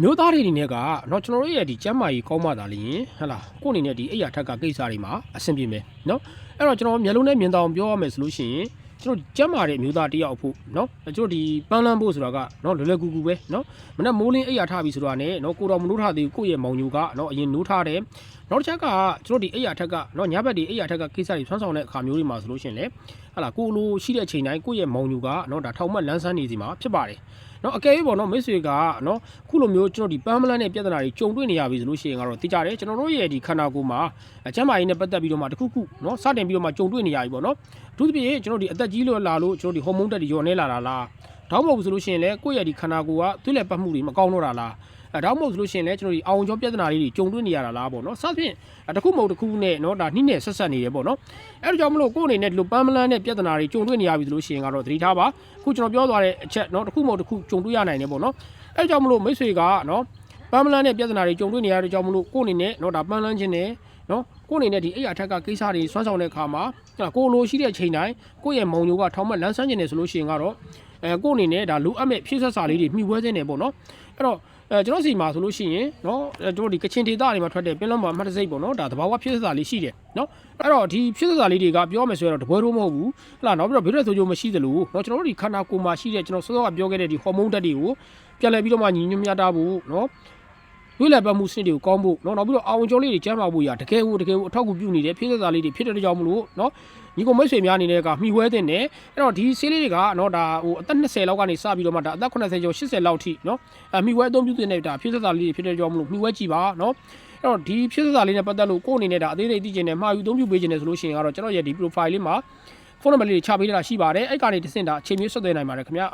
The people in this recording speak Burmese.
မျိုးသားတွေအနေနဲ့ကတော့ကျွန်တော်တို့ရဲ့ဒီကျမ်းမာရေးကောင်းမှသာလျင်ဟလာကိုယ့်အနေနဲ့ဒီအိယာထက်ကကိစ္စတွေမှာအဆင်ပြေမယ်เนาะအဲ့တော့ကျွန်တော်မျိုးလုံးနဲ့မြင်တောင်ပြောရမယ်ဆိုလို့ရှိရင်ကျွန်တော်ကျမ်းမာတဲ့မျိုးသားတယောက်ဖို့เนาะကျွန်တော်ဒီပန်းလန်းဖို့ဆိုတာကเนาะလွယ်လွယ်ကူကူပဲเนาะမနေ့မိုးလင်းအိယာထပြီဆိုတာနဲ့เนาะကိုတော်မနိုးထားသေးကိုယ့်ရဲ့မောင်ညိုကเนาะအရင်နိုးထားတယ်နောက်တစ်ချက်ကကျွန်တော်ဒီအိယာထက်ကเนาะညဘက်ဒီအိယာထက်ကကိစ္စတွေဆွမ်းဆောင်တဲ့အခါမျိုးတွေမှာဆိုလို့ရှိရင်လေဟလာကိုလိုရှိတဲ့အချိန်တိုင်းကိုယ့်ရဲ့မောင်ညိုကเนาะဒါထောင်မှတ်လန်းဆန်းနေစီမှာဖြစ်ပါတယ်နော်အကယ်၍ပေါ့နော်မိတ်ဆွေကနော်ခုလိုမျိုးကျွန်တော်ဒီပန်းမလန်းတဲ့ပြဿနာတွေကြုံတွေ့နေရပြီဆိုလို့ရှိရင်ကတော့သိကြတယ်ကျွန်တော်တို့ရဲ့ဒီခန္ဓာကိုယ်မှာကျန်းမာရေးနဲ့ပတ်သက်ပြီးတော့မှတခုခုနော်စတင်ပြီးတော့မှကြုံတွေ့နေရပြီပေါ့နော်အထူးသဖြင့်ကျွန်တော်ဒီအသက်ကြီးလို့လာလို့ကျွန်တော်ဒီဟော်မုန်းတက်တွေညော်နေလာတာလားတောင်းမဟုတ်ဘူးဆိုလို့ရှိရင်လည်းကိုယ့်ရဲ့ဒီခန္ဓာကိုယ်ကသွေးလည်ပတ်မှုတွေမကောင်းတော့တာလားတောင်းမဟုတ်ဆိုလို့ရှိရင်လည်းကျွန်တော်ဒီအောင်ကျော်ပြဿနာလေးတွေကြုံတွေ့နေရတာလားပေါ့နော်စသဖြင့်တခုမဟုတ်တခုနဲ့နော်ဒါနှိမ့်နဲ့ဆက်ဆက်နေတယ်ပေါ့နော်အဲ့ဒါကြောင့်မလို့ကိုယ့်အနေနဲ့ဒီလိုပန်းမလန်းတဲ့ပြဿနာတွေကြုံတွေ့နေရပြီဆိုလို့ရှိရင်ကတော့သတိထားပါခုကျွန်တော်ပြောသွားတဲ့အချက်နော်တခုမဟုတ်တခုကြုံတွေ့ရနိုင်တယ်ပေါ့နော်အဲ့ဒါကြောင့်မလို့မိတ်ဆွေကနော်ပန်းမလန်းတဲ့ပြဿနာတွေကြုံတွေ့နေရတဲ့ကြောင့်မလို့ကိုယ့်အနေနဲ့နော်ဒါပန်းလန်းခြင်းနဲ့နော်ကိုယ့်အနေနဲ့ဒီအိယာထက်ကကိစ္စတွေဆွမ်းဆောင်တဲ့အခါမှာကိုလိုရှိတဲ့ချိန်တိုင်းကိုယ့်ရဲ့မုံညိုကထောင်မှတ်လန်းဆန်းခြင်းနဲ့ဆိုလို့ရှိရင်ကတော့ကိုယ့်အနေနဲ့ဒါလိုအပ်မဲ့ဖြည့်ဆက်စာလေးတွေမှီဝဲခြင်းနဲ့ပေါ့နော်အဲ့တော့ကျွန်တော်စီမှာဆိုလို့ရှိရင်เนาะကျွန်တော်ဒီကချင်ဒေသတွေမှာထွက်တဲ့ပင်လုံးမှာမှတ်တစိတ်ပေါ့နော်ဒါသဘာဝဖြစ်စစာလေးရှိတယ်เนาะအဲ့တော့ဒီဖြစ်စစာလေးတွေကပြောမယ်ဆိုရင်တော့တပွဲတော့မဟုတ်ဘူးဟလာနောက်ပြီးတော့ဗိရဆိုကြမရှိသလိုเนาะကျွန်တော်တို့ဒီခန္ဓာကိုယ်မှာရှိတဲ့ကျွန်တော်စောစောကပြောခဲ့တဲ့ဒီဟော်မုန်းဓာတ်တွေကိုပြန်လည်ပြီးတော့မှညီညွတ်မြတ်တာဖို့เนาะဝိလပတ်မှုစနစ်တွေကိုကောင်းဖို့เนาะနောက်ပြီးတော့အာဝန်ကျော်လေးတွေကျန်းမာဖို့ရတကယ်ကိုအထောက်အကူပြုနေတဲ့ဖြစ်စစာလေးတွေဖြစ်တဲ့ကြောင့်မလို့เนาะညီကိုမိတ်ဆွေများအနေနဲ့ကမှီဝဲတဲ့နဲ့အဲ့တော့ဒီဆေးလေးတွေကเนาะဒါဟိုအသက်20လောက်ကနေစပြီးတော့မှဒါအသက်80ကျော်80လောက်ထိเนาะမှီဝဲအသုံးပြုတဲ့ဒါဖြစ်စစာလေးတွေဖြစ်တဲ့ကြောင့်မလို့မှီဝဲကြည့်ပါเนาะအဲ့တော့ဒီဖြစ်စစာလေးနဲ့ပတ်သက်လို့ကိုယ့်အနေနဲ့ဒါအသေးစိတ်သိချင်တယ်မှာယူသုံးပြုပေးချင်တယ်ဆိုလို့ရှိရင်ကတော့ကျွန်တော်ရဲ့ဒီ profile လေးမှာဖုန်းနံပါတ်လေးတွေချပေးထားတာရှိပါတယ်အဲ့ကနေတစ်ဆင့်ဒါအချိန်မျိုးဆက်သွယ်နိုင်ပါတယ်ခင်ဗျာ